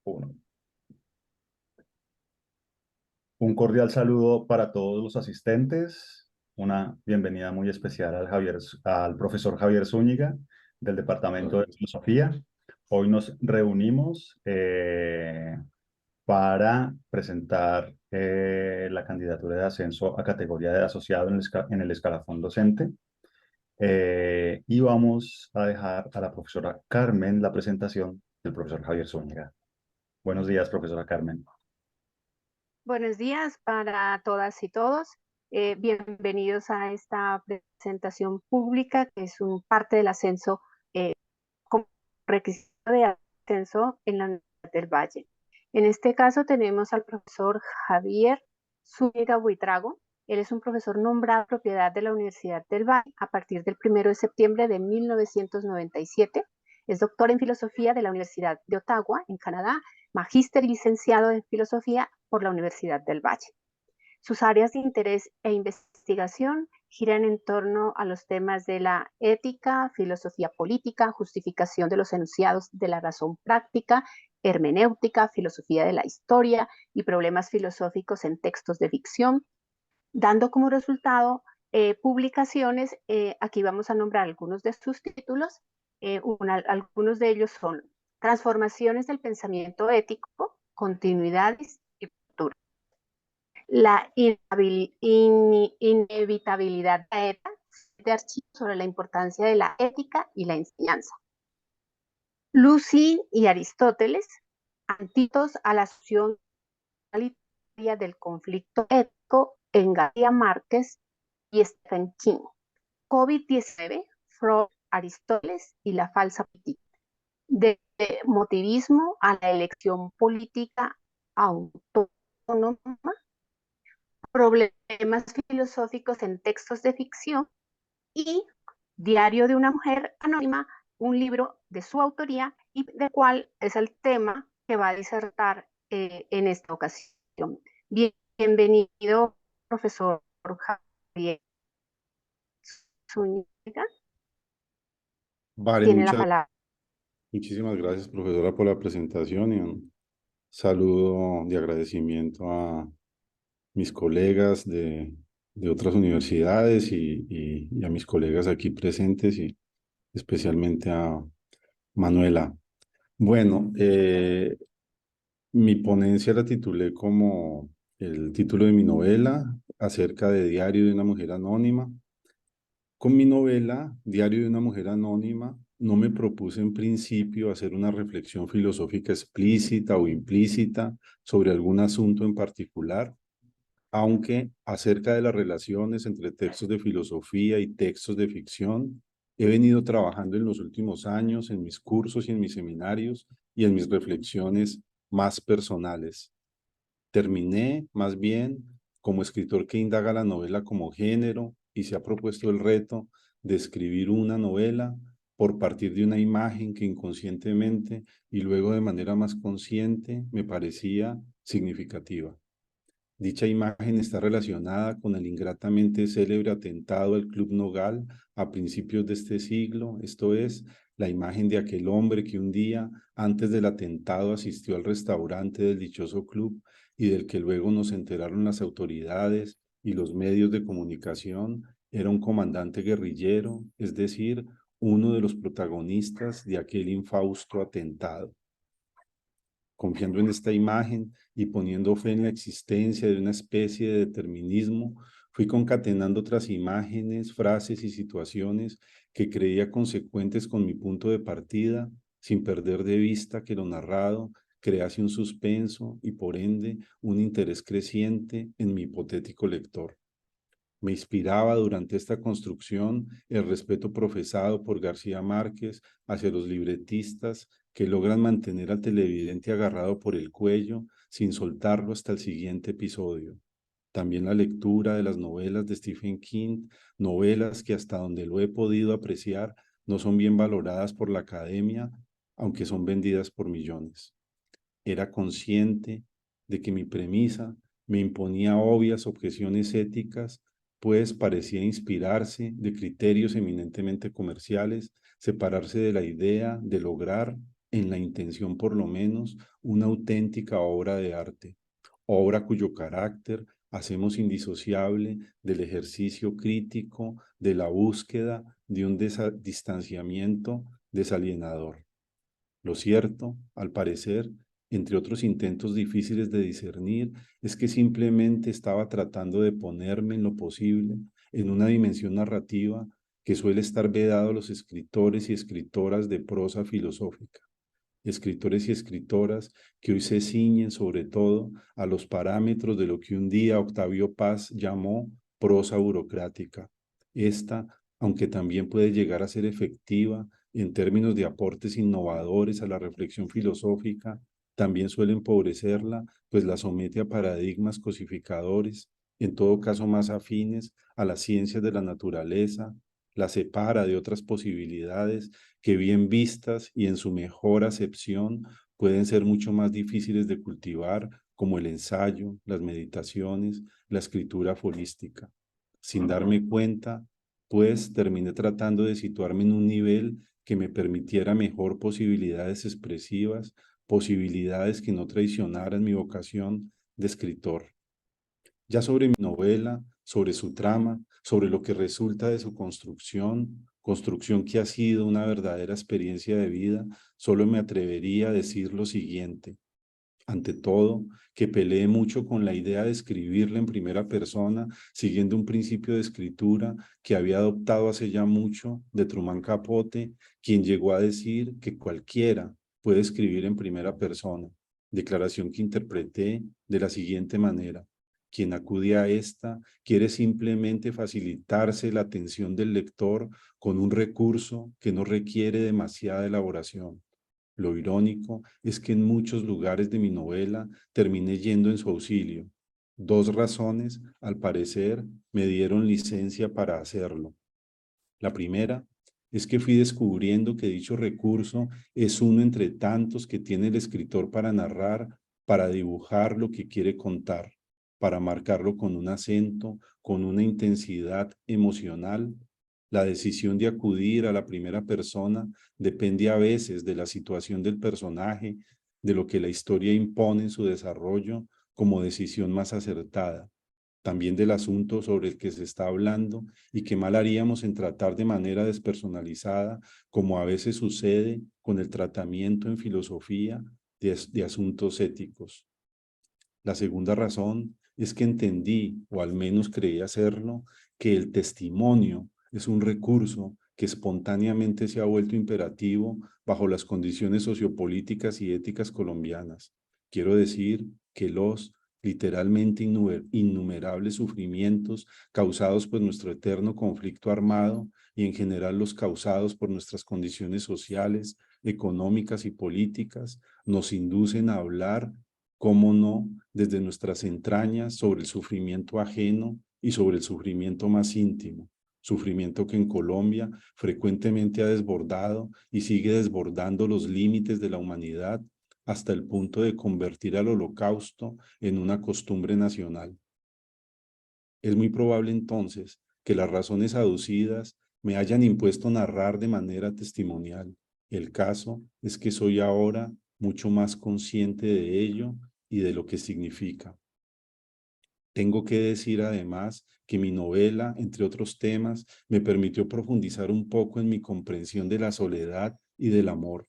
Uno. Un cordial saludo para todos los asistentes. Una bienvenida muy especial al profesor Javier Zúñiga del Departamento de Filosofía. Hoy nos reunimos para presentar la candidatura de ascenso a categoría de asociado en el escalafón docente. Y vamos a dejar a la profesora Carmen la presentación del profesor Javier Zúñiga. Buenos días, profesora Carmen. Buenos días para todas y todos. Bienvenidos a esta presentación pública que es un parte del ascenso como requisito de ascenso en la Universidad del Valle. En este caso tenemos al profesor Javier Zúñiga Buitrago. Él es un profesor nombrado propiedad de la Universidad del Valle a partir del 1 de septiembre de 1997. Es doctor en filosofía de la Universidad de Ottawa, en Canadá, magíster y licenciado en filosofía por la Universidad del Valle. Sus áreas de interés e investigación giran en torno a los temas de la ética, filosofía política, justificación de los enunciados de la razón práctica, hermenéutica, filosofía de la historia y problemas filosóficos en textos de ficción, dando como resultado publicaciones. Aquí vamos a nombrar algunos de sus títulos. Algunos de ellos son Transformaciones del pensamiento ético, Continuidades y Futuras. La inevitabilidad de la ética, de archivo sobre la importancia de la ética y la enseñanza. Lucy y Aristóteles, antídotos a la sociología del conflicto ético en García Márquez y Stephen King. COVID-19, Freud, Aristóteles y la falsa política. De motivismo a la elección política autónoma, problemas filosóficos en textos de ficción y Diario de una mujer anónima, un libro de su autoría y de cuál es el tema que va a disertar en esta ocasión. Bienvenido, profesor Javier Zúñiga. Vale, Tiene la palabra. muchísimas gracias, profesora, por la presentación y un saludo de agradecimiento a mis colegas de otras universidades y a mis colegas aquí presentes y especialmente a Manuela. Bueno, mi ponencia la titulé como el título de mi novela acerca de Diario de una mujer anónima. Con mi novela, Diario de una mujer anónima, no me propuse en principio hacer una reflexión filosófica explícita o implícita sobre algún asunto en particular, aunque acerca de las relaciones entre textos de filosofía y textos de ficción, he venido trabajando en los últimos años en mis cursos y en mis seminarios y en mis reflexiones más personales. Terminé, más bien, como escritor que indaga la novela como género y se ha propuesto el reto de escribir una novela por partir de una imagen que inconscientemente y luego de manera más consciente me parecía significativa. Dicha imagen está relacionada con el ingratamente célebre atentado al Club Nogal a principios de este siglo, esto es, la imagen de aquel hombre que un día, antes del atentado, asistió al restaurante del dichoso club y del que luego nos enteraron las autoridades y los medios de comunicación, era un comandante guerrillero, es decir, uno de los protagonistas de aquel infausto atentado. Confiando en esta imagen y poniendo fe en la existencia de una especie de determinismo, fui concatenando otras imágenes, frases y situaciones que creía consecuentes con mi punto de partida, sin perder de vista que lo narrado crease un suspenso y por ende un interés creciente en mi hipotético lector. Me inspiraba durante esta construcción el respeto profesado por García Márquez hacia los libretistas que logran mantener al televidente agarrado por el cuello sin soltarlo hasta el siguiente episodio. También la lectura de las novelas de Stephen King, novelas que hasta donde lo he podido apreciar no son bien valoradas por la academia, aunque son vendidas por millones. Era consciente de que mi premisa me imponía obvias objeciones éticas, pues parecía inspirarse de criterios eminentemente comerciales, separarse de la idea de lograr en la intención por lo menos, una auténtica obra de arte, obra cuyo carácter hacemos indisociable del ejercicio crítico, de la búsqueda de un distanciamiento desalienador. Lo cierto, al parecer, entre otros intentos difíciles de discernir, es que simplemente estaba tratando de ponerme en lo posible en una dimensión narrativa que suele estar vedado a los escritores y escritoras de prosa filosófica, escritores y escritoras que hoy se ciñen sobre todo a los parámetros de lo que un día Octavio Paz llamó prosa burocrática. Esta, aunque también puede llegar a ser efectiva en términos de aportes innovadores a la reflexión filosófica, también suele empobrecerla, pues la somete a paradigmas cosificadores, en todo caso más afines a las ciencias de la naturaleza, la separa de otras posibilidades que bien vistas y en su mejor acepción pueden ser mucho más difíciles de cultivar, como el ensayo, las meditaciones, la escritura aforística. Sin darme cuenta, pues terminé tratando de situarme en un nivel que me permitiera mejor posibilidades expresivas, posibilidades que no traicionaran mi vocación de escritor. Ya sobre mi novela, sobre su trama, sobre lo que resulta de su construcción, construcción que ha sido una verdadera experiencia de vida, solo me atrevería a decir lo siguiente. Ante todo, que peleé mucho con la idea de escribirla en primera persona, siguiendo un principio de escritura que había adoptado hace ya mucho de Truman Capote, quien llegó a decir que cualquiera puede escribir en primera persona, declaración que interpreté de la siguiente manera. Quien acude a esta quiere simplemente facilitarse la atención del lector con un recurso que no requiere demasiada elaboración. Lo irónico es que en muchos lugares de mi novela terminé yendo en su auxilio. Dos razones, al parecer, me dieron licencia para hacerlo. La primera es que fui descubriendo que dicho recurso es uno entre tantos que tiene el escritor para narrar, para dibujar lo que quiere contar, para marcarlo con un acento, con una intensidad emocional. La decisión de acudir a la primera persona depende a veces de la situación del personaje, de lo que la historia impone en su desarrollo como decisión más acertada, también del asunto sobre el que se está hablando y que mal haríamos en tratar de manera despersonalizada, como a veces sucede con el tratamiento en filosofía de asuntos éticos. La segunda razón es que entendí, o al menos creí hacerlo, que el testimonio es un recurso que espontáneamente se ha vuelto imperativo bajo las condiciones sociopolíticas y éticas colombianas. Quiero decir que los literalmente innumerables sufrimientos causados por nuestro eterno conflicto armado y en general los causados por nuestras condiciones sociales, económicas y políticas nos inducen a hablar, cómo no, desde nuestras entrañas sobre el sufrimiento ajeno y sobre el sufrimiento más íntimo, sufrimiento que en Colombia frecuentemente ha desbordado y sigue desbordando los límites de la humanidad hasta el punto de convertir al holocausto en una costumbre nacional. Es muy probable entonces que las razones aducidas me hayan impuesto narrar de manera testimonial. El caso es que soy ahora mucho más consciente de ello y de lo que significa. Tengo que decir además que mi novela, entre otros temas, me permitió profundizar un poco en mi comprensión de la soledad y del amor,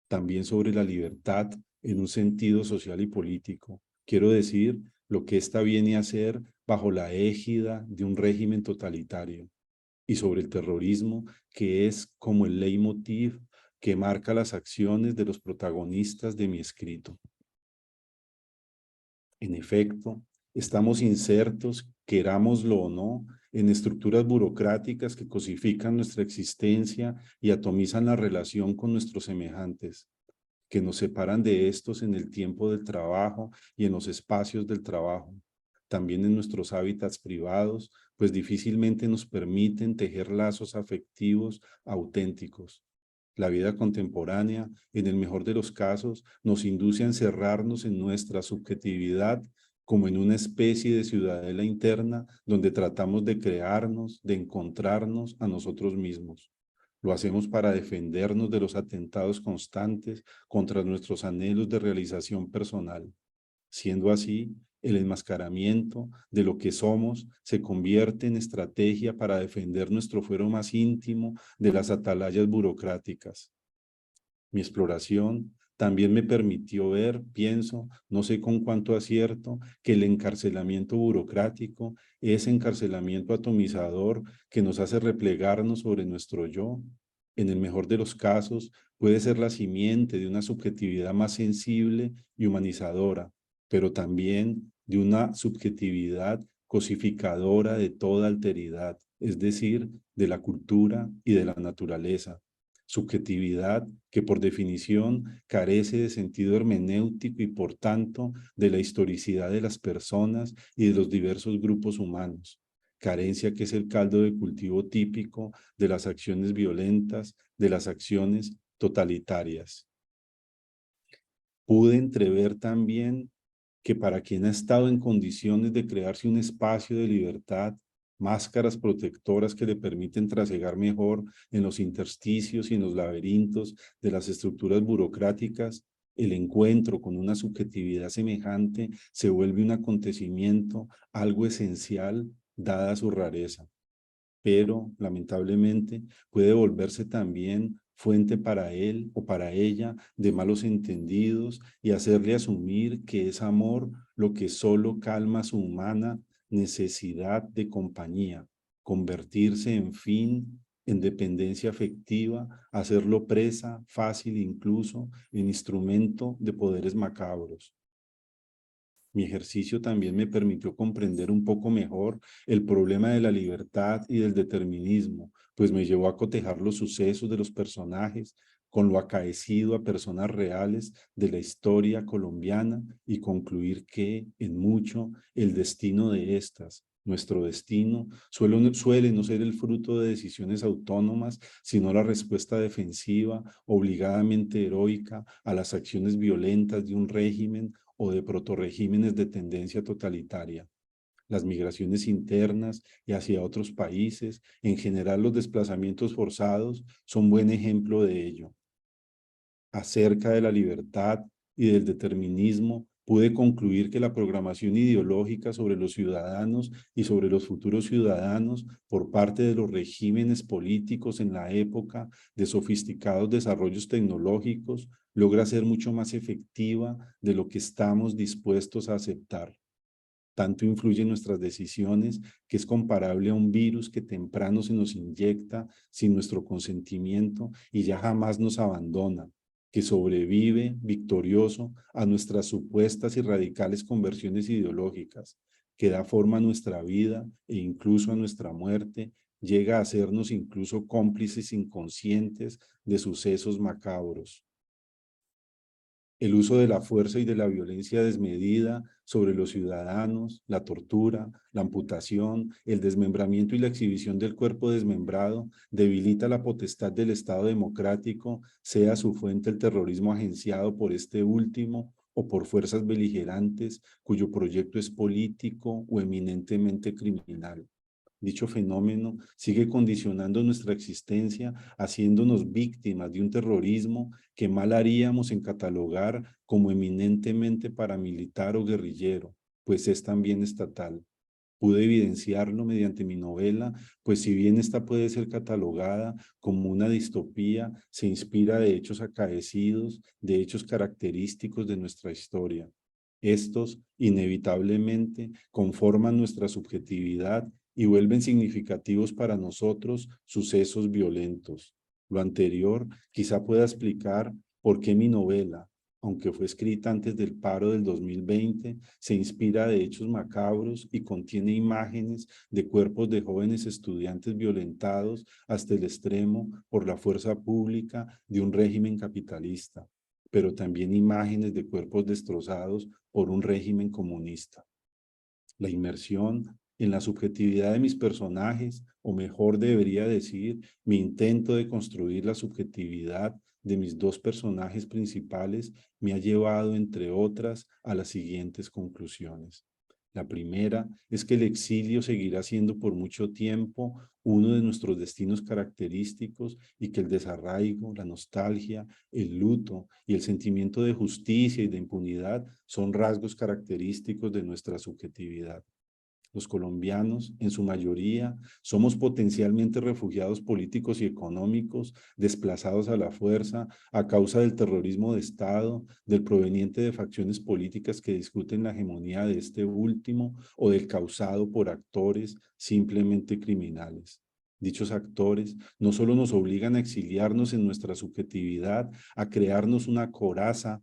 también sobre la libertad en un sentido social y político. Quiero decir, lo que ésta viene a ser bajo la égida de un régimen totalitario, y sobre el terrorismo, que es como el leitmotiv que marca las acciones de los protagonistas de mi escrito. En efecto, estamos insertos, querámoslo o no, en estructuras burocráticas que cosifican nuestra existencia y atomizan la relación con nuestros semejantes, que nos separan de estos en el tiempo del trabajo y en los espacios del trabajo, también en nuestros hábitats privados, pues difícilmente nos permiten tejer lazos afectivos auténticos. La vida contemporánea, en el mejor de los casos, nos induce a encerrarnos en nuestra subjetividad como en una especie de ciudadela interna donde tratamos de crearnos, de encontrarnos a nosotros mismos. Lo hacemos para defendernos de los atentados constantes contra nuestros anhelos de realización personal. Siendo así, el enmascaramiento de lo que somos se convierte en estrategia para defender nuestro fuero más íntimo de las atalayas burocráticas. Mi exploración también me permitió ver, pienso, no sé con cuánto acierto, que el encarcelamiento burocrático, ese encarcelamiento atomizador que nos hace replegarnos sobre nuestro yo, en el mejor de los casos, puede ser la simiente de una subjetividad más sensible y humanizadora, pero también de una subjetividad cosificadora de toda alteridad, es decir, de la cultura y de la naturaleza. Subjetividad que por definición carece de sentido hermenéutico y por tanto de la historicidad de las personas y de los diversos grupos humanos. Carencia que es el caldo de cultivo típico de las acciones violentas, de las acciones totalitarias. Pude entrever también que para quien ha estado en condiciones de crearse un espacio de libertad, máscaras protectoras que le permiten trasegar mejor en los intersticios y en los laberintos de las estructuras burocráticas, el encuentro con una subjetividad semejante se vuelve un acontecimiento, algo esencial, dada su rareza. Pero, lamentablemente, puede volverse también fuente para él o para ella de malos entendidos y hacerle asumir que es amor lo que solo calma su humana necesidad de compañía, convertirse en fin, en dependencia afectiva, hacerlo presa, fácil incluso, en instrumento de poderes macabros. Mi ejercicio también me permitió comprender un poco mejor el problema de la libertad y del determinismo, pues me llevó a cotejar los sucesos de los personajes con lo acaecido a personas reales de la historia colombiana y concluir que, en mucho, el destino de estas, nuestro destino, suele no ser el fruto de decisiones autónomas, sino la respuesta defensiva, obligadamente heroica, a las acciones violentas de un régimen o de protorregímenes de tendencia totalitaria. Las migraciones internas y hacia otros países, en general los desplazamientos forzados, son buen ejemplo de ello. Acerca de la libertad y del determinismo, pude concluir que la programación ideológica sobre los ciudadanos y sobre los futuros ciudadanos por parte de los regímenes políticos en la época de sofisticados desarrollos tecnológicos logra ser mucho más efectiva de lo que estamos dispuestos a aceptar. Tanto influye en nuestras decisiones que es comparable a un virus que temprano se nos inyecta sin nuestro consentimiento y ya jamás nos abandona, que sobrevive victorioso a nuestras supuestas y radicales conversiones ideológicas, que da forma a nuestra vida e incluso a nuestra muerte, llega a hacernos incluso cómplices inconscientes de sucesos macabros. El uso de la fuerza y de la violencia desmedida sobre los ciudadanos, la tortura, la amputación, el desmembramiento y la exhibición del cuerpo desmembrado debilita la potestad del Estado democrático, sea su fuente el terrorismo agenciado por este último o por fuerzas beligerantes cuyo proyecto es político o eminentemente criminal. Dicho fenómeno sigue condicionando nuestra existencia, haciéndonos víctimas de un terrorismo que mal haríamos en catalogar como eminentemente paramilitar o guerrillero, pues es también estatal. Pude evidenciarlo mediante mi novela, pues si bien esta puede ser catalogada como una distopía, se inspira de hechos acaecidos, de hechos característicos de nuestra historia. Estos, inevitablemente, conforman nuestra subjetividad y vuelven significativos para nosotros sucesos violentos. Lo anterior quizá pueda explicar por qué mi novela, aunque fue escrita antes del paro del 2020, se inspira de hechos macabros y contiene imágenes de cuerpos de jóvenes estudiantes violentados hasta el extremo por la fuerza pública de un régimen capitalista, pero también imágenes de cuerpos destrozados por un régimen comunista. La inmersión en la subjetividad de mis personajes, o mejor debería decir, mi intento de construir la subjetividad de mis dos personajes principales me ha llevado, entre otras, a las siguientes conclusiones. La primera es que el exilio seguirá siendo por mucho tiempo uno de nuestros destinos característicos y que el desarraigo, la nostalgia, el luto y el sentimiento de justicia y de impunidad son rasgos característicos de nuestra subjetividad. Los colombianos, en su mayoría, somos potencialmente refugiados políticos y económicos, desplazados a la fuerza a causa del terrorismo de Estado, del proveniente de facciones políticas que discuten la hegemonía de este último o del causado por actores simplemente criminales. Dichos actores no solo nos obligan a exiliarnos en nuestra subjetividad, a crearnos una coraza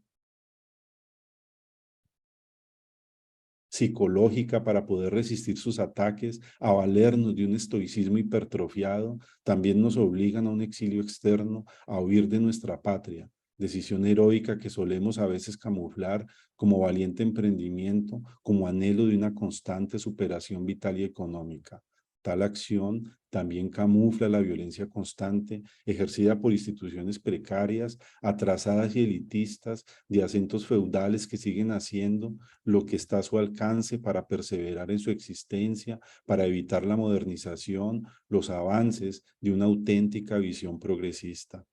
psicológica para poder resistir sus ataques, a valernos de un estoicismo hipertrofiado, también nos obligan a un exilio externo, a huir de nuestra patria, decisión heroica que solemos a veces camuflar como valiente emprendimiento, como anhelo de una constante superación vital y económica. Tal acción también camufla la violencia constante ejercida por instituciones precarias, atrasadas y elitistas, de acentos feudales que siguen haciendo lo que está a su alcance para perseverar en su existencia, para evitar la modernización, los avances de una auténtica visión progresista.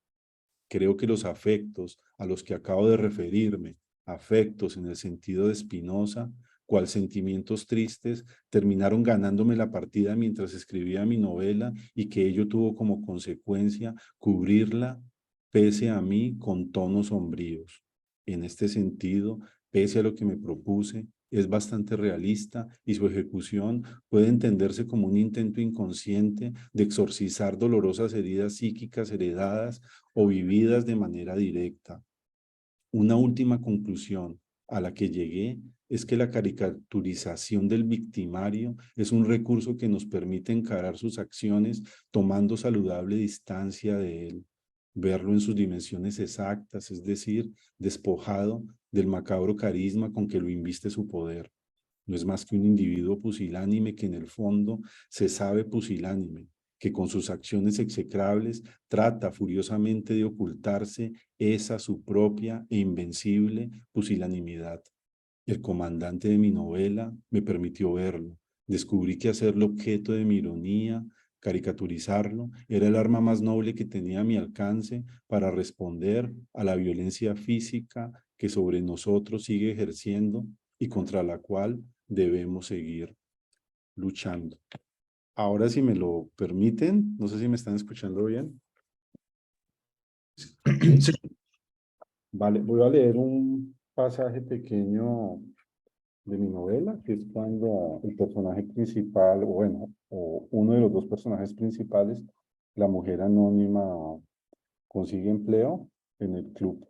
Creo que los afectos a los que acabo de referirme, afectos en el sentido de Spinoza, cual sentimientos tristes, terminaron ganándome la partida mientras escribía mi novela y que ello tuvo como consecuencia cubrirla, pese a mí, con tonos sombríos. En este sentido, pese a lo que me propuse, es bastante realista y su ejecución puede entenderse como un intento inconsciente de exorcizar dolorosas heridas psíquicas heredadas o vividas de manera directa. Una última conclusión a la que llegué es que la caricaturización del victimario es un recurso que nos permite encarar sus acciones tomando saludable distancia de él, verlo en sus dimensiones exactas, es decir, despojado del macabro carisma con que lo inviste su poder. No es más que un individuo pusilánime que en el fondo se sabe pusilánime, que con sus acciones execrables trata furiosamente de ocultarse esa su propia e invencible pusilanimidad. El comandante de mi novela me permitió verlo. Descubrí que hacerlo objeto de mi ironía, caricaturizarlo, era el arma más noble que tenía a mi alcance para responder a la violencia física que sobre nosotros sigue ejerciendo y contra la cual debemos seguir luchando. Ahora, si me lo permiten, no sé si me están escuchando bien. Sí. Vale, voy a leer un pasaje pequeño de mi novela, que es cuando el personaje principal, o bueno, o uno de los dos personajes principales, la mujer anónima, consigue empleo en el club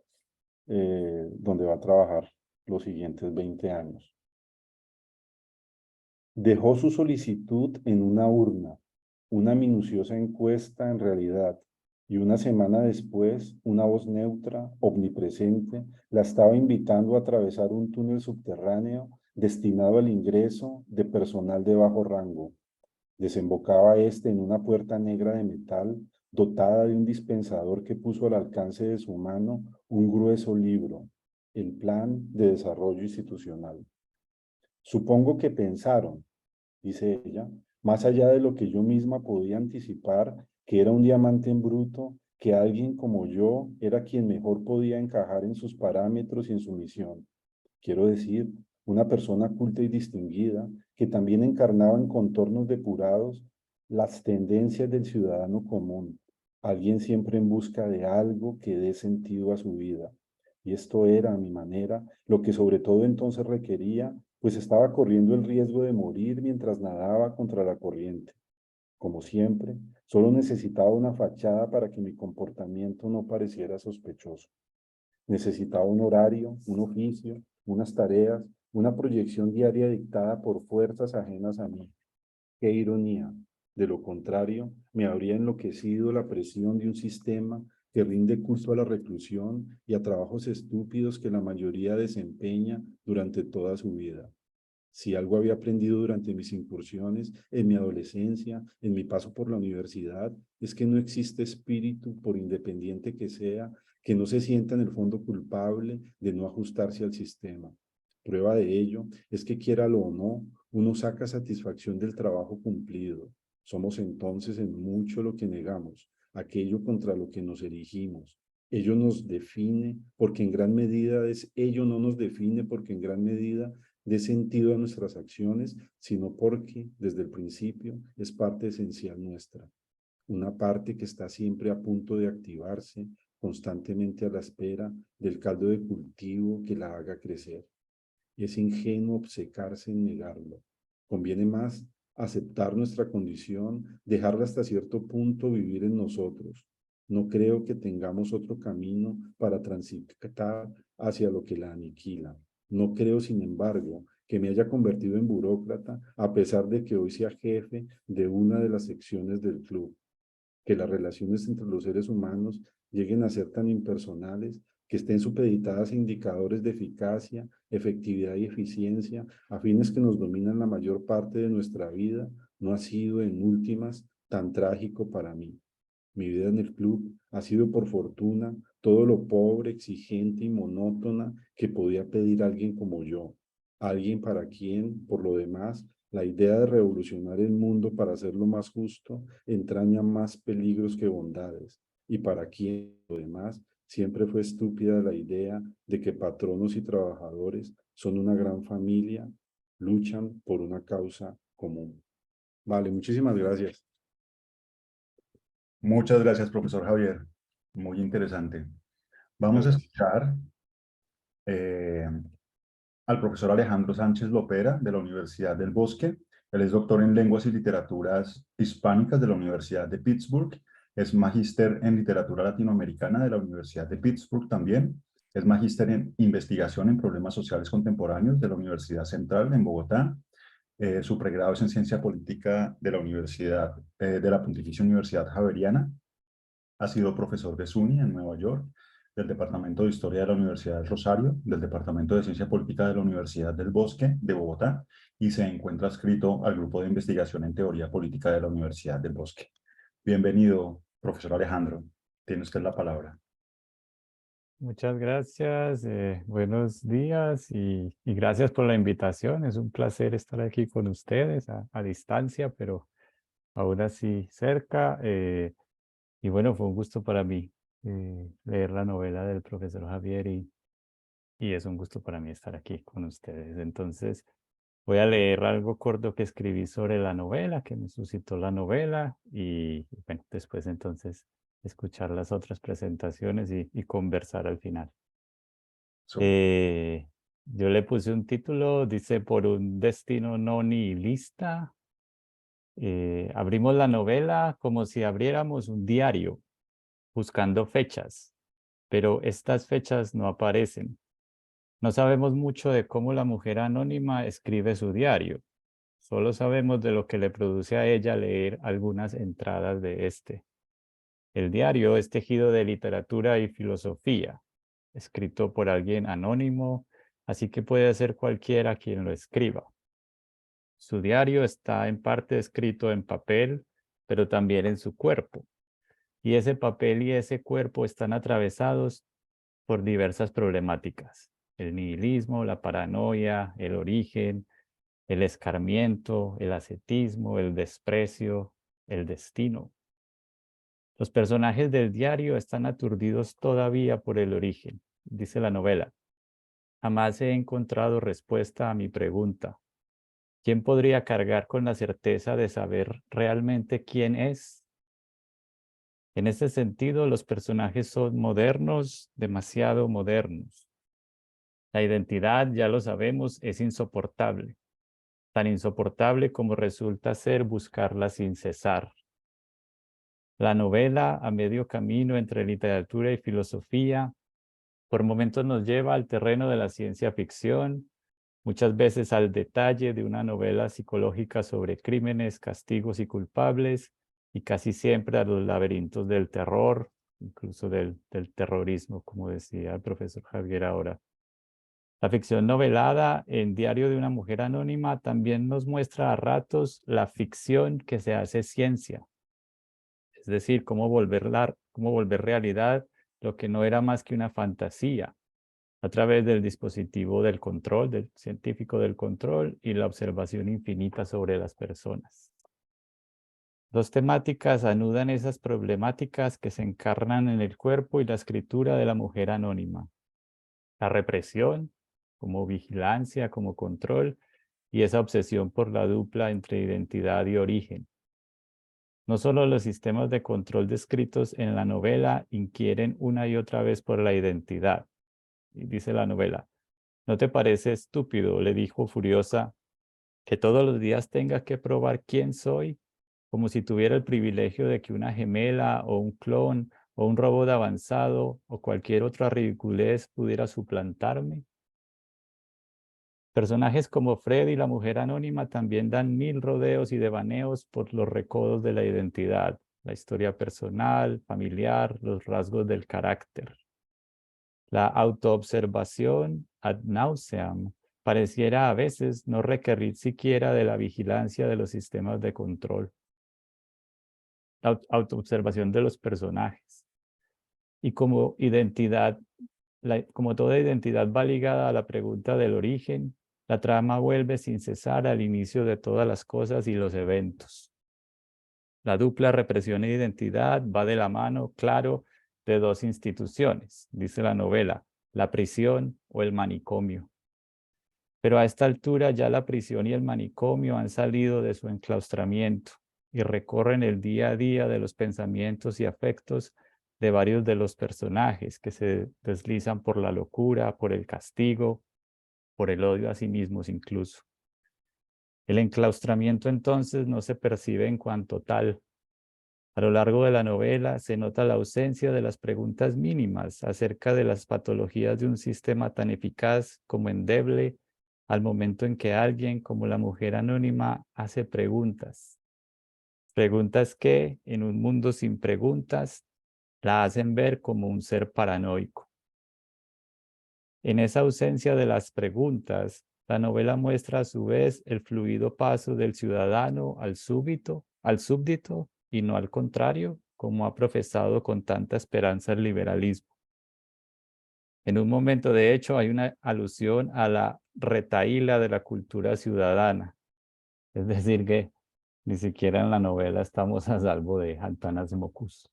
donde va a trabajar los siguientes 20 años. Dejó su solicitud en una urna, una minuciosa encuesta en realidad, y una semana después, una voz neutra, omnipresente, la estaba invitando a atravesar un túnel subterráneo destinado al ingreso de personal de bajo rango. Desembocaba este en una puerta negra de metal, dotada de un dispensador que puso al alcance de su mano un grueso libro, el Plan de Desarrollo Institucional. Supongo que pensaron, dice ella, más allá de lo que yo misma podía anticipar, que era un diamante en bruto, que alguien como yo era quien mejor podía encajar en sus parámetros y en su misión. Quiero decir, una persona culta y distinguida que también encarnaba en contornos depurados las tendencias del ciudadano común, alguien siempre en busca de algo que dé sentido a su vida. Y esto era, a mi manera, lo que sobre todo entonces requería, pues estaba corriendo el riesgo de morir mientras nadaba contra la corriente. Como siempre, solo necesitaba una fachada para que mi comportamiento no pareciera sospechoso. Necesitaba un horario, un oficio, unas tareas, una proyección diaria dictada por fuerzas ajenas a mí. ¡Qué ironía! De lo contrario, me habría enloquecido la presión de un sistema que rinde culto a la reclusión y a trabajos estúpidos que la mayoría desempeña durante toda su vida. Si algo había aprendido durante mis incursiones, en mi adolescencia, en mi paso por la universidad, es que no existe espíritu, por independiente que sea, que no se sienta en el fondo culpable de no ajustarse al sistema. Prueba de ello es que, quiéralo o no, uno saca satisfacción del trabajo cumplido. Somos entonces en mucho lo que negamos, aquello contra lo que nos erigimos. Ello nos define porque en gran medida ello no nos define porque en gran medida dé sentido a nuestras acciones, sino porque desde el principio es parte esencial nuestra. Una parte que está siempre a punto de activarse, constantemente a la espera del caldo de cultivo que la haga crecer. Es ingenuo obcecarse en negarlo. Conviene más aceptar nuestra condición, dejarla hasta cierto punto vivir en nosotros. No creo que tengamos otro camino para transitar hacia lo que la aniquila. No creo, sin embargo, que me haya convertido en burócrata, a pesar de que hoy sea jefe de una de las secciones del club. Que las relaciones entre los seres humanos lleguen a ser tan impersonales, que estén supeditadas a indicadores de eficacia, efectividad y eficiencia, a fines que nos dominan la mayor parte de nuestra vida, no ha sido, en últimas, tan trágico para mí. Mi vida en el club ha sido, por fortuna, todo lo pobre, exigente y monótona que podía pedir alguien como yo, alguien para quien, por lo demás, la idea de revolucionar el mundo para hacerlo más justo entraña más peligros que bondades, y para quien, por lo demás, siempre fue estúpida la idea de que patronos y trabajadores son una gran familia, luchan por una causa común. Vale, muchísimas gracias. Muchas gracias, profesor Javier. Muy interesante. Vamos a Gracias. escuchar eh, al profesor Alejandro Sánchez Lopera de la Universidad del Bosque. Él es doctor en Lenguas y Literaturas Hispánicas de la Universidad de Pittsburgh. Es magíster en Literatura Latinoamericana de la Universidad de Pittsburgh también. Es magíster en Investigación en Problemas Sociales Contemporáneos de la Universidad Central en Bogotá. Su pregrado es en Ciencia Política de la Universidad, de la Pontificia Universidad Javeriana. Ha sido profesor de SUNY en Nueva York, del Departamento de Historia de la Universidad del Rosario, del Departamento de Ciencia Política de la Universidad del Bosque de Bogotá, y se encuentra adscrito al Grupo de Investigación en Teoría Política de la Universidad del Bosque. Bienvenido, profesor Alejandro. Tiene usted la palabra. Muchas gracias, buenos días y gracias por la invitación. Es un placer estar aquí con ustedes a distancia, pero aún así cerca. Y bueno, fue un gusto para mí leer la novela del profesor Javier y es un gusto para mí estar aquí con ustedes. Entonces, voy a leer algo corto que escribí sobre la novela, que me suscitó la novela y bueno, después entonces escuchar las otras presentaciones y conversar al final. Eh, yo le puse un título, dice, por un destino no nihilista. Abrimos la novela como si abriéramos un diario, buscando fechas, pero estas fechas no aparecen. No sabemos mucho de cómo la mujer anónima escribe su diario. Solo sabemos de lo que le produce a ella leer algunas entradas de este. El diario es tejido de literatura y filosofía, escrito por alguien anónimo, así que puede ser cualquiera quien lo escriba. Su diario está en parte escrito en papel, pero también en su cuerpo. Y ese papel y ese cuerpo están atravesados por diversas problemáticas. El nihilismo, la paranoia, el origen, el escarmiento, el ascetismo, el desprecio, el destino. Los personajes del diario están aturdidos todavía por el origen, dice la novela. Jamás he encontrado respuesta a mi pregunta. ¿Quién podría cargar con la certeza de saber realmente quién es? En ese sentido, los personajes son modernos, demasiado modernos. La identidad, ya lo sabemos, es insoportable. Tan insoportable como resulta ser buscarla sin cesar. La novela, a medio camino entre literatura y filosofía, por momentos nos lleva al terreno de la ciencia ficción, muchas veces al detalle de una novela psicológica sobre crímenes, castigos y culpables, y casi siempre a los laberintos del terror, incluso del terrorismo, como decía el profesor Javier ahora. La ficción novelada en Diario de una mujer anónima también nos muestra a ratos la ficción que se hace ciencia, es decir, cómo volver realidad lo que no era más que una fantasía. a través del dispositivo del control, del científico del control y la observación infinita sobre las personas. Dos temáticas anudan esas problemáticas que se encarnan en el cuerpo y la escritura de la mujer anónima. La represión, como vigilancia, como control, y esa obsesión por la dupla entre identidad y origen. No solo los sistemas de control descritos en la novela inquieren una y otra vez por la identidad. Y dice la novela, ¿no te parece estúpido, le dijo furiosa, que todos los días tenga que probar quién soy, como si tuviera el privilegio de que una gemela o un clon o un robot avanzado o cualquier otra ridiculez pudiera suplantarme? Personajes como Fred y la mujer anónima también dan mil rodeos y devaneos por los recodos de la identidad, la historia personal, familiar, los rasgos del carácter. La autoobservación ad nauseam pareciera a veces no requerir siquiera de la vigilancia de los sistemas de control. La autoobservación de los personajes. Y como identidad, como toda identidad va ligada a la pregunta del origen, la trama vuelve sin cesar al inicio de todas las cosas y los eventos. La dupla represión e identidad va de la mano, claro, de dos instituciones, dice la novela, la prisión o el manicomio. Pero a esta altura ya la prisión y el manicomio han salido de su enclaustramiento y recorren el día a día de los pensamientos y afectos de varios de los personajes que se deslizan por la locura, por el castigo, por el odio a sí mismos incluso. El enclaustramiento entonces no se percibe en cuanto tal. A lo largo de la novela se nota la ausencia de las preguntas mínimas acerca de las patologías de un sistema tan eficaz como endeble al momento en que alguien como la mujer anónima hace preguntas. Preguntas que, en un mundo sin preguntas, la hacen ver como un ser paranoico. En esa ausencia de las preguntas, la novela muestra a su vez el fluido paso del ciudadano al súbdito, y no al contrario, como ha profesado con tanta esperanza el liberalismo. En un momento, de hecho, hay una alusión a la retahíla de la cultura ciudadana. Es decir, que ni siquiera en la novela estamos a salvo de Antanas-Mockus.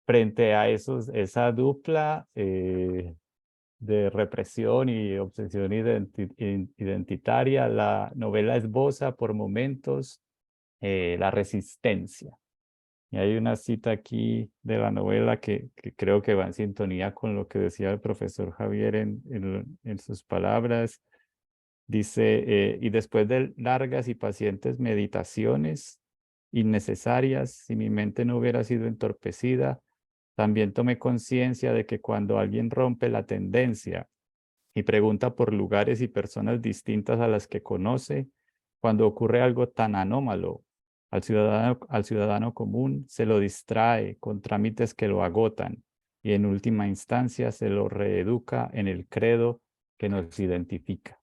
Frente a esa dupla de represión y obsesión identitaria, la novela esboza por momentos la resistencia. Y hay una cita aquí de la novela que creo que va en sintonía con lo que decía el profesor Javier en sus palabras. Dice, y después de largas y pacientes meditaciones innecesarias, si mi mente no hubiera sido entorpecida, también tomé conciencia de que cuando alguien rompe la tendencia y pregunta por lugares y personas distintas a las que conoce, cuando ocurre algo tan anómalo, al ciudadano común se lo distrae con trámites que lo agotan y en última instancia se lo reeduca en el credo que nos identifica.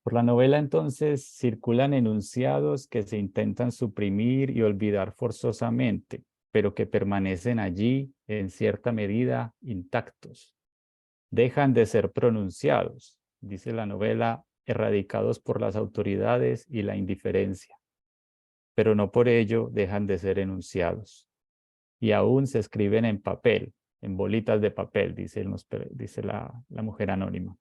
Por la novela entonces circulan enunciados que se intentan suprimir y olvidar forzosamente, pero que permanecen allí en cierta medida intactos. Dejan de ser pronunciados, dice la novela, erradicados por las autoridades y la indiferencia, pero no por ello dejan de ser enunciados. Y aún se escriben en papel, en bolitas de papel, dice la mujer anónima.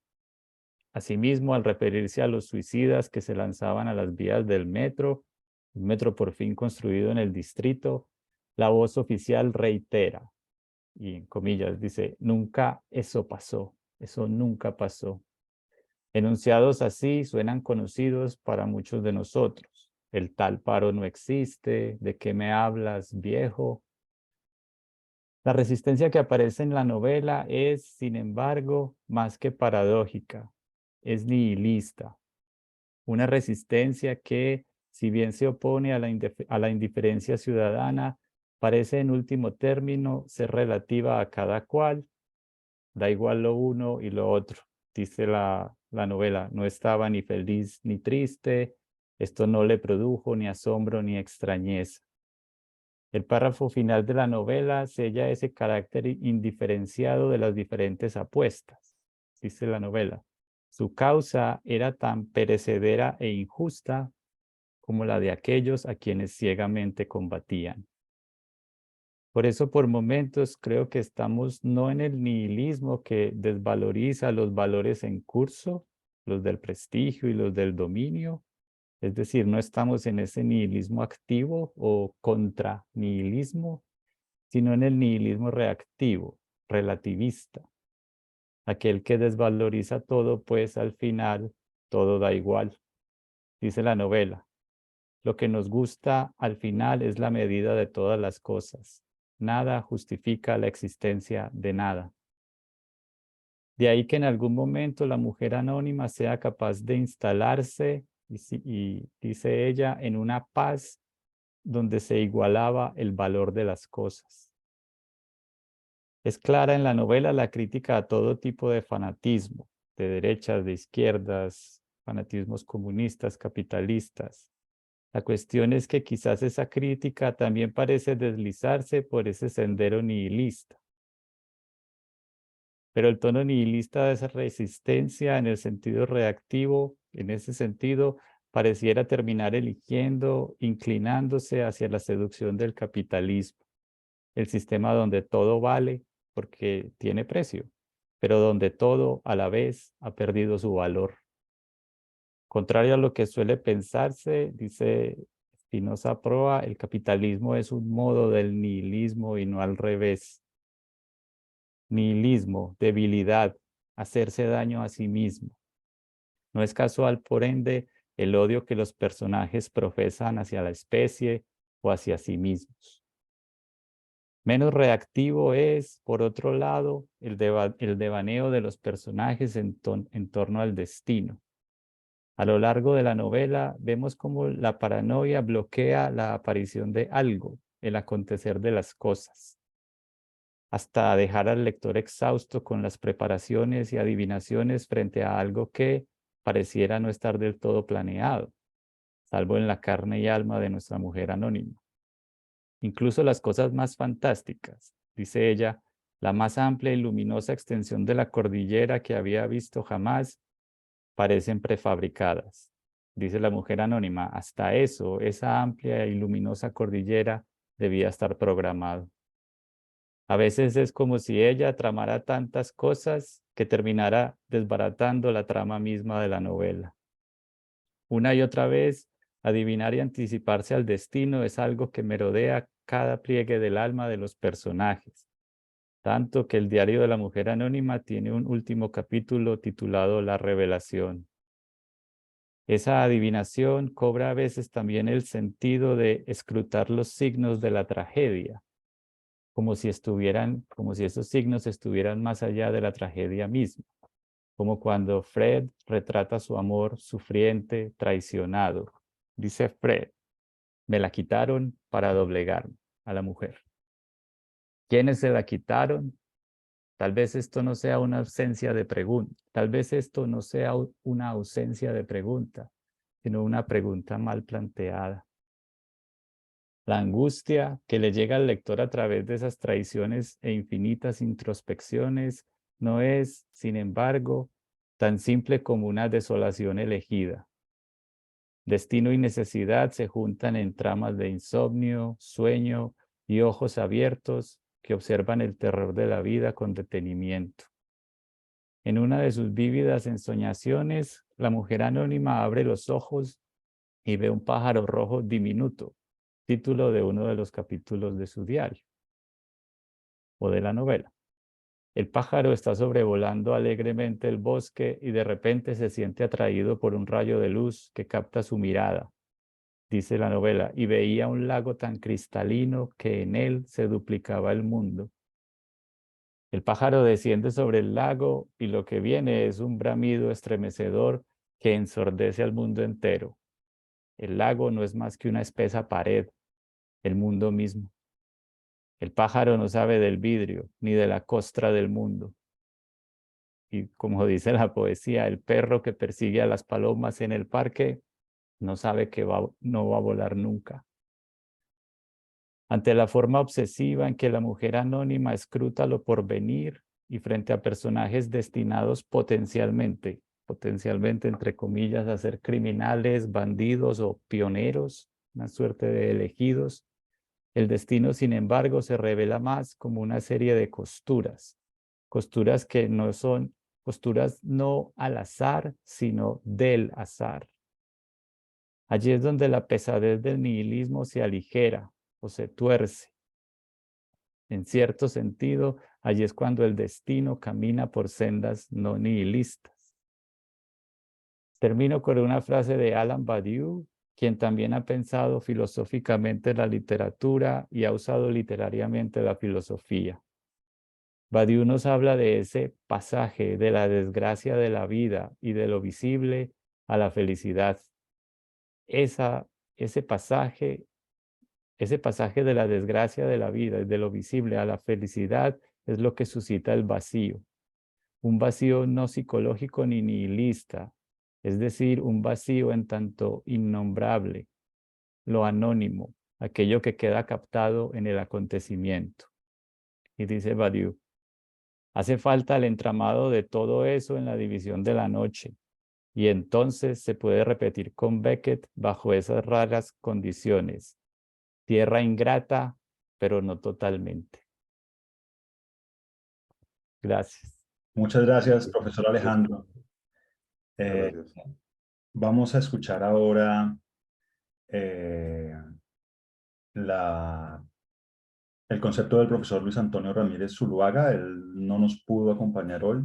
Asimismo, al referirse a los suicidas que se lanzaban a las vías del metro, un metro por fin construido en el distrito, la voz oficial reitera, y en comillas dice, nunca eso pasó, eso nunca pasó. Enunciados así suenan conocidos para muchos de nosotros. El tal paro no existe, ¿de qué me hablas, viejo? La resistencia que aparece en la novela es, sin embargo, más que paradójica, es nihilista. Una resistencia que, si bien se opone a la indiferencia ciudadana, parece en último término ser relativa a cada cual. Da igual lo uno y lo otro, dice la novela. No estaba ni feliz ni triste, esto no le produjo ni asombro ni extrañeza. El párrafo final de la novela sella ese carácter indiferenciado de las diferentes apuestas. Dice la novela: su causa era tan perecedera e injusta como la de aquellos a quienes ciegamente combatían. Por eso, por momentos, creo que estamos no en el nihilismo que desvaloriza los valores en curso, los del prestigio y los del dominio. Es decir, no estamos en ese nihilismo activo o contra nihilismo, sino en el nihilismo reactivo, relativista. Aquel que desvaloriza todo, pues al final todo da igual. Dice la novela: lo que nos gusta al final es la medida de todas las cosas. Nada justifica la existencia de nada. De ahí que en algún momento la mujer anónima sea capaz de instalarse, y dice ella, en una paz donde se igualaba el valor de las cosas. Es clara en la novela la crítica a todo tipo de fanatismo, de derechas, de izquierdas, fanatismos comunistas, capitalistas. La cuestión es que quizás esa crítica también parece deslizarse por ese sendero nihilista. Pero el tono nihilista de esa resistencia en el sentido reactivo, en ese sentido, pareciera terminar eligiendo, inclinándose hacia la seducción del capitalismo, el sistema donde todo vale porque tiene precio, pero donde todo a la vez ha perdido su valor. Contrario a lo que suele pensarse, dice Spinoza Proa, el capitalismo es un modo del nihilismo y no al revés. Nihilismo, debilidad, hacerse daño a sí mismo. No es casual, por ende, el odio que los personajes profesan hacia la especie o hacia sí mismos. Menos reactivo es, por otro lado, el devaneo de los personajes en torno al destino. A lo largo de la novela vemos cómo la paranoia bloquea la aparición de algo, el acontecer de las cosas, hasta dejar al lector exhausto con las preparaciones y adivinaciones frente a algo que pareciera no estar del todo planeado, salvo en la carne y alma de nuestra mujer anónima. Incluso las cosas más fantásticas, dice ella, la más amplia y luminosa extensión de la cordillera que había visto jamás, parecen prefabricadas. Dice la mujer anónima, hasta eso, esa amplia y luminosa cordillera debía estar programado. A veces es como si ella tramara tantas cosas que terminara desbaratando la trama misma de la novela. Una y otra vez, adivinar y anticiparse al destino es algo que merodea cada pliegue del alma de los personajes, tanto que el diario de la mujer anónima tiene un último capítulo titulado La Revelación. Esa adivinación cobra a veces también el sentido de escrutar los signos de la tragedia, como si esos signos estuvieran más allá de la tragedia misma, como cuando Fred retrata su amor sufriente, traicionado. Dice Fred: me la quitaron para doblegarme a la mujer. ¿Quiénes se la quitaron? Tal vez esto no sea una ausencia de pregunta, tal vez esto no sea una ausencia de pregunta, sino una pregunta mal planteada. La angustia que le llega al lector a través de esas traiciones e infinitas introspecciones no es, sin embargo, tan simple como una desolación elegida. Destino y necesidad se juntan en tramas de insomnio, sueño y ojos abiertos que observan el terror de la vida con detenimiento. En una de sus vívidas ensoñaciones, la mujer anónima abre los ojos y ve un pájaro rojo diminuto, título de uno de los capítulos de su diario o de la novela. El pájaro está sobrevolando alegremente el bosque y de repente se siente atraído por un rayo de luz que capta su mirada, dice la novela, y veía un lago tan cristalino que en él se duplicaba el mundo. El pájaro desciende sobre el lago y lo que viene es un bramido estremecedor que ensordece al mundo entero. El lago no es más que una espesa pared, el mundo mismo. El pájaro no sabe del vidrio ni de la costra del mundo. Y como dice la poesía, el perro que persigue a las palomas en el parque no sabe que no va a volar nunca. Ante la forma obsesiva en que la mujer anónima escruta lo porvenir y frente a personajes destinados potencialmente entre comillas, a ser criminales, bandidos o pioneros, una suerte de elegidos, el destino, sin embargo, se revela más como una serie de costuras que no son costuras no al azar, sino del azar. Allí es donde la pesadez del nihilismo se aligera o se tuerce. En cierto sentido, allí es cuando el destino camina por sendas no nihilistas. Termino con una frase de Alain Badiou, quien también ha pensado filosóficamente la literatura y ha usado literariamente la filosofía. Badiou nos habla de ese pasaje de la desgracia de la vida y de lo visible a la felicidad. Ese pasaje de la desgracia de la vida y de lo visible a la felicidad es lo que suscita el vacío. Un vacío no psicológico ni nihilista, es decir, un vacío en tanto innombrable, lo anónimo, aquello que queda captado en el acontecimiento. Y dice Badiou, hace falta el entramado de todo eso en la división de la noche, y entonces se puede repetir con Beckett bajo esas raras condiciones. Tierra ingrata, pero no totalmente. Gracias. Muchas gracias, profesor Alejandro. Gracias. Vamos a escuchar ahora el concepto del profesor Luis Antonio Ramírez Zuluaga. Él no nos pudo acompañar hoy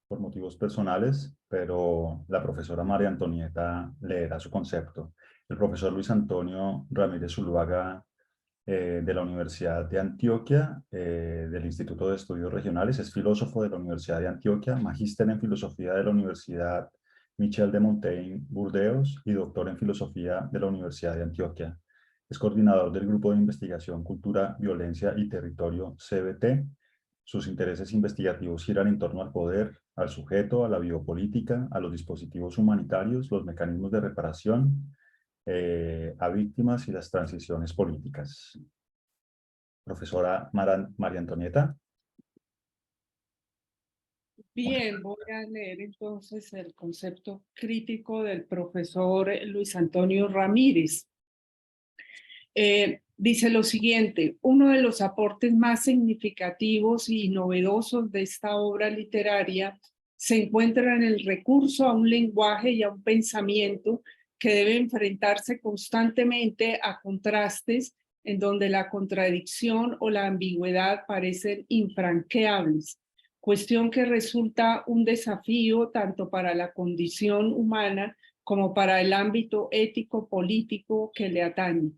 por motivos personales, pero la profesora María Antonieta leerá su concepto. El profesor Luis Antonio Ramírez Zuluaga de la Universidad de Antioquia, del Instituto de Estudios Regionales, es filósofo de la Universidad de Antioquia, magíster en filosofía de la Universidad Michel de Montaigne, Burdeos, y doctor en filosofía de la Universidad de Antioquia. Es coordinador del Grupo de Investigación Cultura, Violencia y Territorio, CBT. Sus intereses investigativos giran en torno al poder, al sujeto, a la biopolítica, a los dispositivos humanitarios, los mecanismos de reparación, a víctimas y las transiciones políticas. Profesora María Antonieta. Bien, voy a leer entonces el concepto crítico del profesor Luis Antonio Ramírez. Dice lo siguiente: uno de los aportes más significativos y novedosos de esta obra literaria se encuentra en el recurso a un lenguaje y a un pensamiento que debe enfrentarse constantemente a contrastes en donde la contradicción o la ambigüedad parecen infranqueables, cuestión que resulta un desafío tanto para la condición humana como para el ámbito ético-político que le atañe.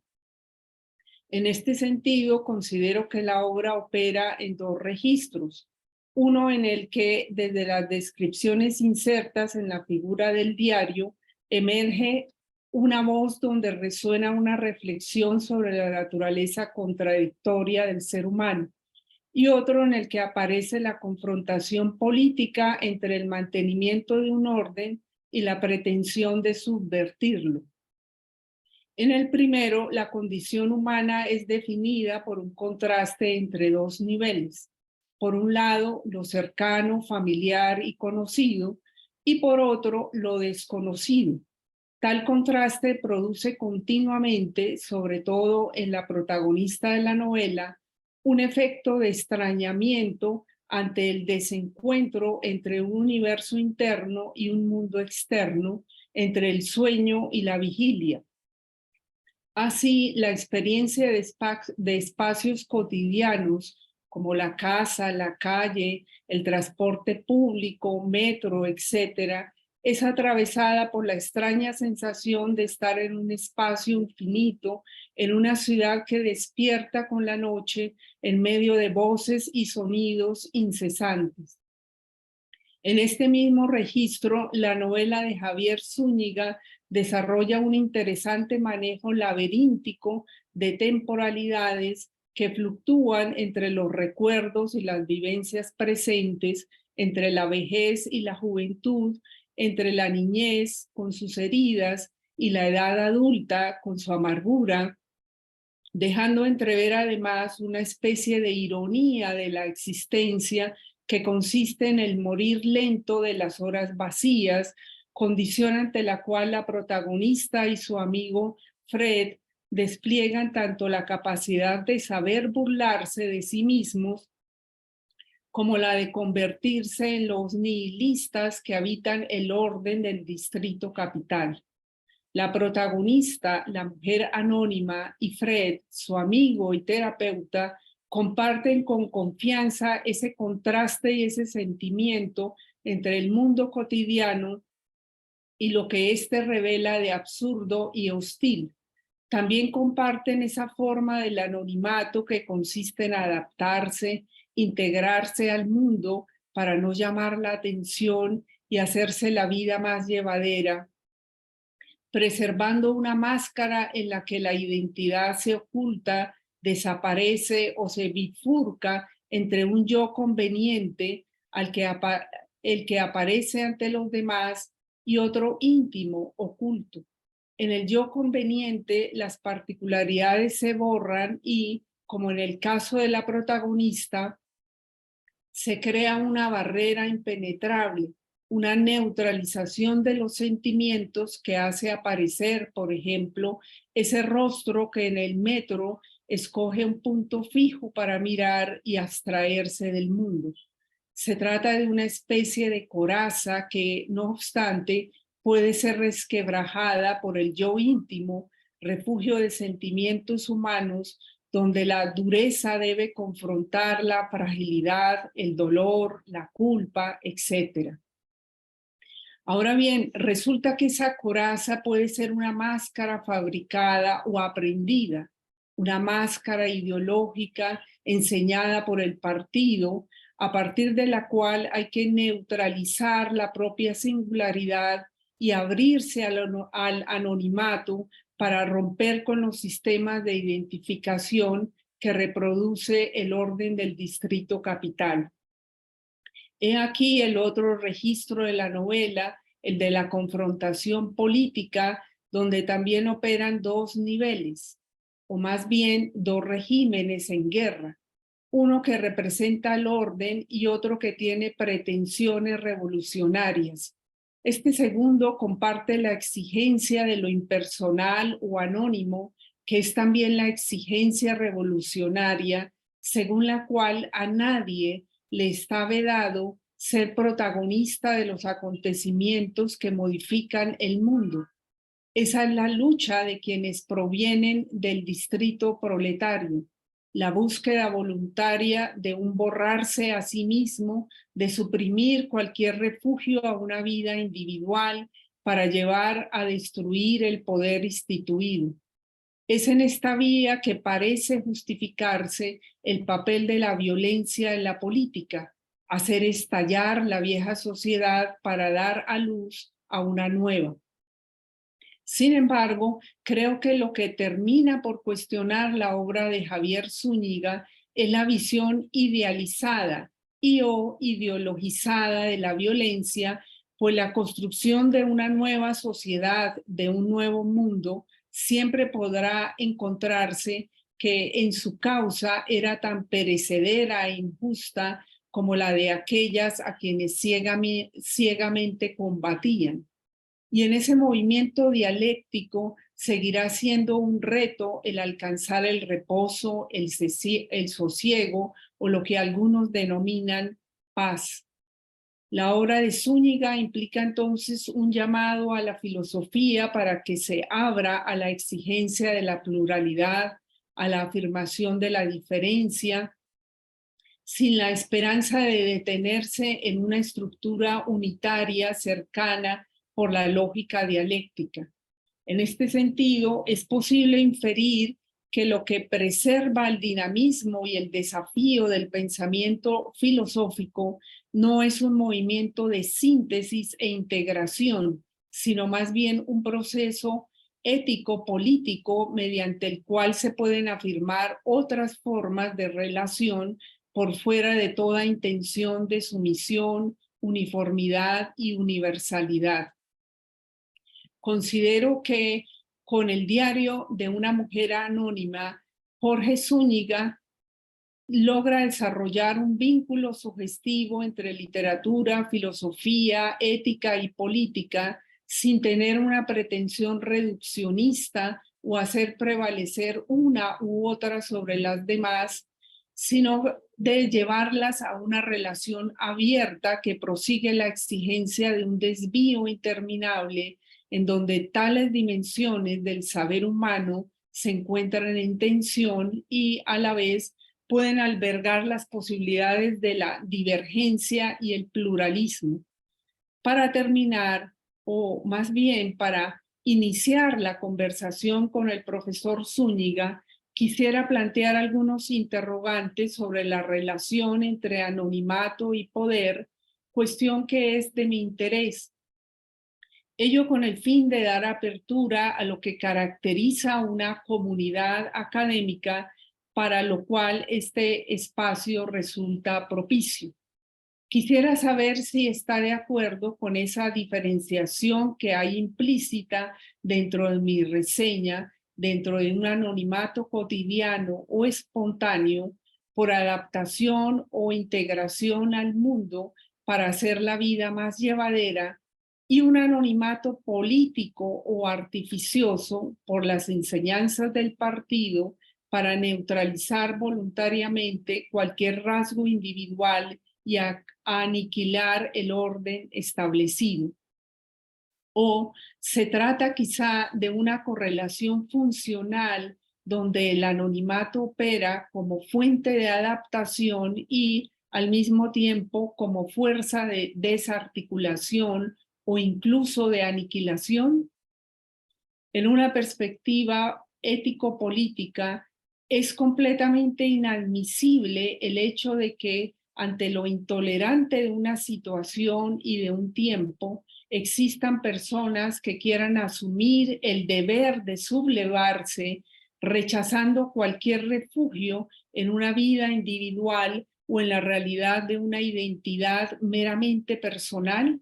En este sentido, considero que la obra opera en dos registros. Uno en el que, desde las descripciones insertas en la figura del diario, emerge una voz donde resuena una reflexión sobre la naturaleza contradictoria del ser humano, y otro en el que aparece la confrontación política entre el mantenimiento de un orden y la pretensión de subvertirlo. En el primero, la condición humana es definida por un contraste entre dos niveles. Por un lado, lo cercano, familiar y conocido, y por otro, lo desconocido. Tal contraste produce continuamente, sobre todo en la protagonista de la novela, un efecto de extrañamiento ante el desencuentro entre un universo interno y un mundo externo, entre el sueño y la vigilia. Así, la experiencia de espacios cotidianos como la casa, la calle, el transporte público, metro, etc., es atravesada por la extraña sensación de estar en un espacio infinito, en una ciudad que despierta con la noche en medio de voces y sonidos incesantes. En este mismo registro, la novela de Javier Zúñiga desarrolla un interesante manejo laberíntico de temporalidades que fluctúan entre los recuerdos y las vivencias presentes, entre la vejez y la juventud, entre la niñez con sus heridas y la edad adulta con su amargura, dejando entrever además una especie de ironía de la existencia que consiste en el morir lento de las horas vacías, condición ante la cual la protagonista y su amigo Fred despliegan tanto la capacidad de saber burlarse de sí mismos como la de convertirse en los nihilistas que habitan el orden del distrito capital. La protagonista, la mujer anónima, y Fred, su amigo y terapeuta, comparten con confianza ese contraste y ese sentimiento entre el mundo cotidiano y lo que éste revela de absurdo y hostil. También comparten esa forma del anonimato que consiste en adaptarse, integrarse al mundo para no llamar la atención y hacerse la vida más llevadera, preservando una máscara en la que la identidad se oculta, desaparece o se bifurca entre un yo conveniente el que aparece ante los demás y otro íntimo, oculto. En el yo conveniente, las particularidades se borran y, como en el caso de la protagonista, se crea una barrera impenetrable, una neutralización de los sentimientos que hace aparecer, por ejemplo, ese rostro que en el metro escoge un punto fijo para mirar y abstraerse del mundo. Se trata de una especie de coraza que, no obstante, puede ser resquebrajada por el yo íntimo, refugio de sentimientos humanos, donde la dureza debe confrontar la fragilidad, el dolor, la culpa, etc. Ahora bien, resulta que esa coraza puede ser una máscara fabricada o aprendida, una máscara ideológica enseñada por el partido, a partir de la cual hay que neutralizar la propia singularidad y abrirse al anonimato para romper con los sistemas de identificación que reproduce el orden del distrito capital. He aquí el otro registro de la novela, el de la confrontación política, donde también operan dos niveles, o más bien dos regímenes en guerra, uno que representa el orden y otro que tiene pretensiones revolucionarias. Este segundo comparte la exigencia de lo impersonal o anónimo, que es también la exigencia revolucionaria, según la cual a nadie le está vedado ser protagonista de los acontecimientos que modifican el mundo. Esa es la lucha de quienes provienen del distrito proletario, la búsqueda voluntaria de un borrarse a sí mismo, de suprimir cualquier refugio a una vida individual para llevar a destruir el poder instituido. Es en esta vía que parece justificarse el papel de la violencia en la política, hacer estallar la vieja sociedad para dar a luz a una nueva. Sin embargo, creo que lo que termina por cuestionar la obra de Javier Zúñiga es la visión idealizada y o ideologizada de la violencia, pues la construcción de una nueva sociedad, de un nuevo mundo, siempre podrá encontrarse que en su causa era tan perecedera e injusta como la de aquellas a quienes ciegamente combatían. Y en ese movimiento dialéctico seguirá siendo un reto el alcanzar el reposo, el sosiego o lo que algunos denominan paz. La obra de Zúñiga implica entonces un llamado a la filosofía para que se abra a la exigencia de la pluralidad, a la afirmación de la diferencia, sin la esperanza de detenerse en una estructura unitaria cercana por la lógica dialéctica. En este sentido, es posible inferir que lo que preserva el dinamismo y el desafío del pensamiento filosófico no es un movimiento de síntesis e integración, sino más bien un proceso ético-político mediante el cual se pueden afirmar otras formas de relación por fuera de toda intención de sumisión, uniformidad y universalidad. Considero que con el diario de una mujer anónima Jorge Zúñiga logra desarrollar un vínculo sugestivo entre literatura, filosofía, ética y política sin tener una pretensión reduccionista o hacer prevalecer una u otra sobre las demás, sino de llevarlas a una relación abierta que prosigue la exigencia de un desvío interminable en donde tales dimensiones del saber humano se encuentran en tensión y a la vez pueden albergar las posibilidades de la divergencia y el pluralismo. Para terminar, o más bien para iniciar la conversación con el profesor Zúñiga, quisiera plantear algunos interrogantes sobre la relación entre anonimato y poder, cuestión que es de mi interés. Ello con el fin de dar apertura a lo que caracteriza una comunidad académica para lo cual este espacio resulta propicio. Quisiera saber si está de acuerdo con esa diferenciación que hay implícita dentro de mi reseña, dentro de un anonimato cotidiano o espontáneo por adaptación o integración al mundo para hacer la vida más llevadera, y un anonimato político o artificioso por las enseñanzas del partido para neutralizar voluntariamente cualquier rasgo individual y a aniquilar el orden establecido. O se trata quizá de una correlación funcional donde el anonimato opera como fuente de adaptación y al mismo tiempo como fuerza de desarticulación o incluso de aniquilación. En una perspectiva ético-política, es completamente inadmisible el hecho de que ante lo intolerante de una situación y de un tiempo, existan personas que quieran asumir el deber de sublevarse, rechazando cualquier refugio en una vida individual o en la realidad de una identidad meramente personal.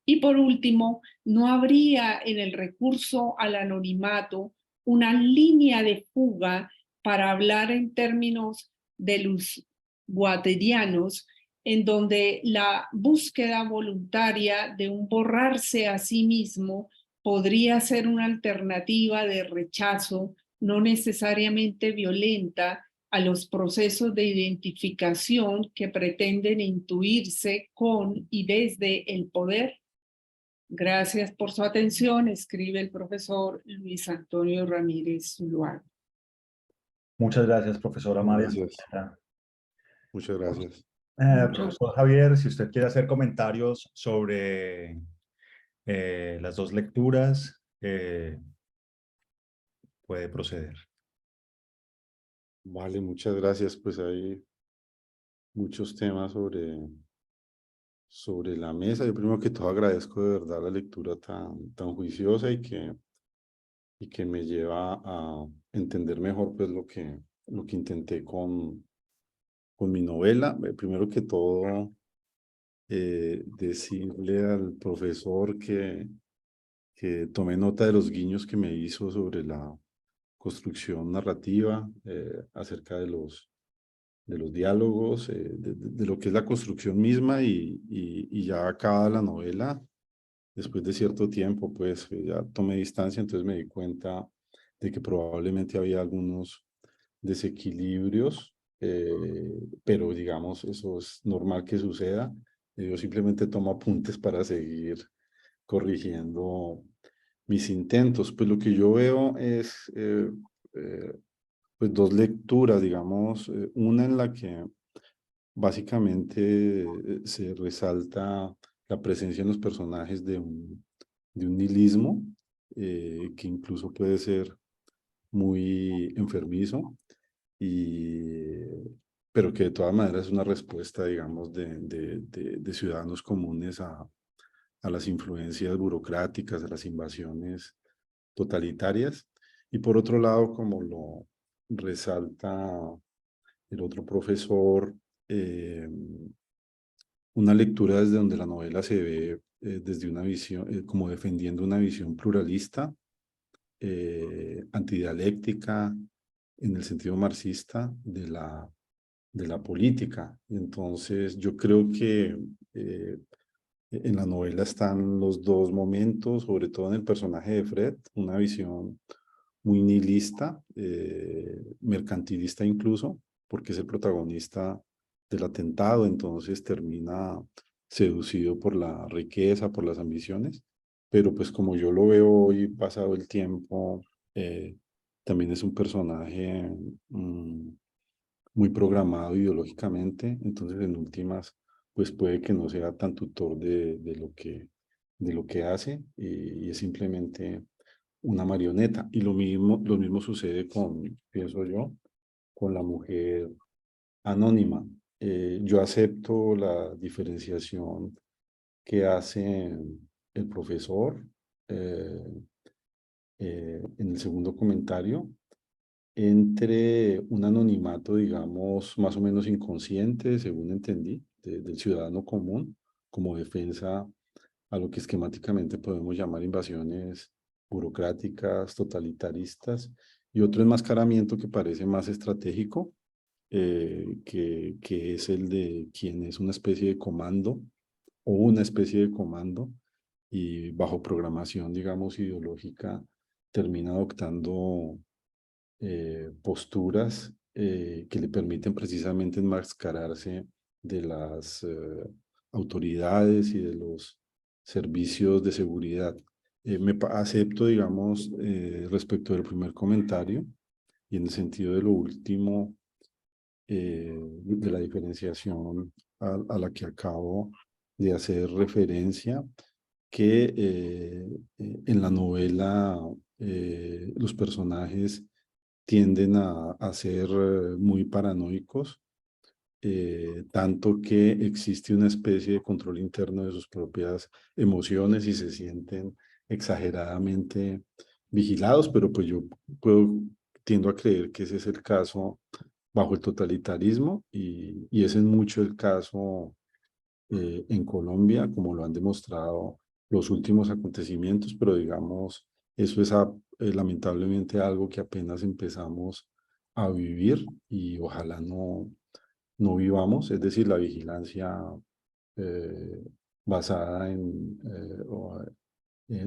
Y por último, no habría en el recurso al anonimato una línea de fuga para hablar en términos de los guaterianos, en donde la búsqueda voluntaria de un borrarse a sí mismo podría ser una alternativa de rechazo no necesariamente violenta a los procesos de identificación que pretenden intuirse con y desde el poder. Gracias por su atención, escribe el profesor Luis Antonio Ramírez Zuluaga. Muchas gracias, profesora María. Gracias. Muchas gracias. Profesor Javier, si usted quiere hacer comentarios sobre las dos lecturas, puede proceder. Vale, muchas gracias. Pues hay muchos temas sobre la mesa. Yo primero que todo agradezco de verdad la lectura tan juiciosa y que me lleva a entender mejor pues lo que intenté con mi novela. Primero que todo, decirle al profesor que tomé nota de los guiños que me hizo sobre la construcción narrativa, acerca de los diálogos, de lo que es la construcción misma y ya acabada la novela, después de cierto tiempo, pues ya tomé distancia, entonces me di cuenta de que probablemente había algunos desequilibrios, pero digamos, eso es normal que suceda. Yo simplemente tomo apuntes para seguir corrigiendo mis intentos. Pues lo que yo veo es pues dos lecturas, digamos, una en la que básicamente se resalta la presencia en los personajes de un nihilismo que incluso puede ser muy enfermizo, pero que de todas maneras es una respuesta, digamos, de ciudadanos comunes a las influencias burocráticas, a las invasiones totalitarias. Y por otro lado, como lo resalta el otro profesor, una lectura desde donde la novela se ve desde una visión, como defendiendo una visión pluralista, antidialéctica, en el sentido marxista de la política. Entonces, yo creo que en la novela están los dos momentos, sobre todo en el personaje de Fred, una visión muy nihilista, mercantilista incluso, porque es el protagonista del atentado, entonces termina seducido por la riqueza, por las ambiciones, pero pues como yo lo veo hoy, pasado el tiempo, también es un personaje muy programado ideológicamente, entonces en últimas, pues puede que no sea tan tutor de lo que hace y es simplemente una marioneta. Y lo mismo sucede con, pienso yo, con la mujer anónima. Yo acepto la diferenciación que hace el profesor en el segundo comentario entre un anonimato, digamos, más o menos inconsciente, según entendí, del ciudadano común, como defensa a lo que esquemáticamente podemos llamar invasiones burocráticas, totalitaristas, y otro enmascaramiento que parece más estratégico, que es el de quien es una especie de comando o una especie de comando y bajo programación, digamos, ideológica, termina adoptando posturas que le permiten precisamente enmascararse de las autoridades y de los servicios de seguridad. Acepto, digamos, respecto del primer comentario y en el sentido de lo último, de la diferenciación a la que acabo de hacer referencia, que en la novela los personajes tienden a ser muy paranoicos, tanto que existe una especie de control interno de sus propias emociones y se sienten exageradamente vigilados, pero pues yo tiendo a creer que ese es el caso bajo el totalitarismo y ese es mucho el caso en Colombia, como lo han demostrado los últimos acontecimientos, pero digamos, eso es lamentablemente algo que apenas empezamos a vivir y ojalá no vivamos, es decir, la vigilancia basada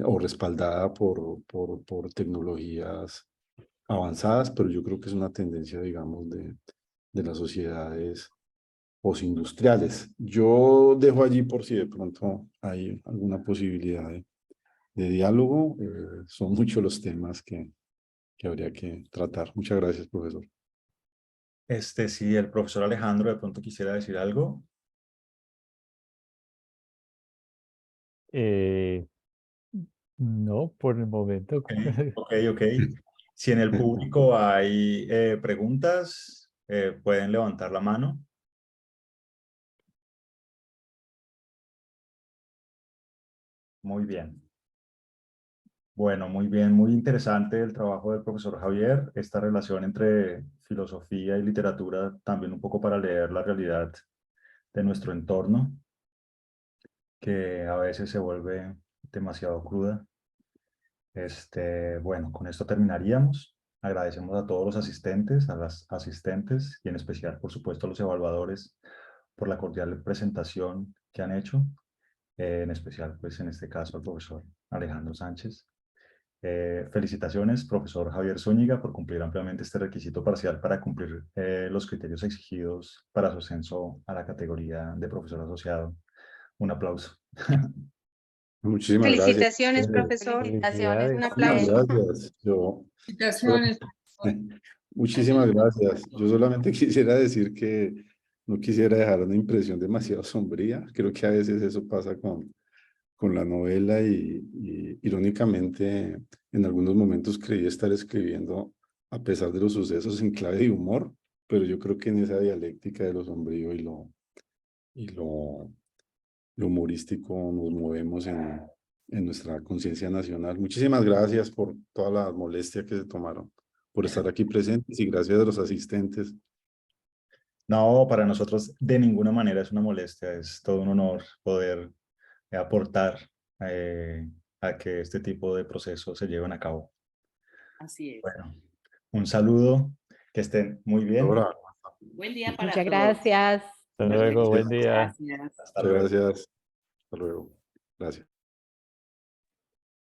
o respaldada por tecnologías avanzadas, pero yo creo que es una tendencia, digamos, de las sociedades postindustriales. Yo dejo allí por si de pronto hay alguna posibilidad de diálogo. Son muchos los temas que habría que tratar. Muchas gracias, profesor. Si el profesor Alejandro de pronto quisiera decir algo. No, por el momento. Ok. Si en el público hay preguntas, pueden levantar la mano. Muy bien. Bueno, muy bien, muy interesante el trabajo del profesor Javier, esta relación entre filosofía y literatura, también un poco para leer la realidad de nuestro entorno, que a veces se vuelve demasiado cruda. Bueno, con esto terminaríamos. Agradecemos a todos los asistentes, a las asistentes y en especial, por supuesto, a los evaluadores por la cordial presentación que han hecho, en especial, pues en este caso, al profesor Alejandro Sánchez. Felicitaciones, profesor Javier Zúñiga, por cumplir ampliamente este requisito parcial para cumplir los criterios exigidos para su ascenso a la categoría de profesor asociado. Un aplauso. Muchísimas gracias. Felicitaciones, profesor. Felicidades. Un Muchísimas aplauso. gracias. Felicitaciones. Muchísimas gracias. Yo solamente quisiera decir que no quisiera dejar una impresión demasiado sombría. Creo que a veces eso pasa con la novela y irónicamente en algunos momentos creí estar escribiendo a pesar de los sucesos en clave de humor, pero yo creo que en esa dialéctica de lo sombrío y lo humorístico nos movemos en nuestra conciencia nacional. Muchísimas gracias por toda la molestia que se tomaron por estar aquí presentes y gracias a los asistentes. No, para nosotros de ninguna manera es una molestia, es todo un honor poder aportar a que este tipo de procesos se lleven a cabo. Así es. Bueno, un saludo, Que estén muy bien. Ahora, Buen día para Muchas todos. gracias. Hasta luego, buen día. Gracias. Hasta muchas luego. gracias. Hasta luego. Gracias.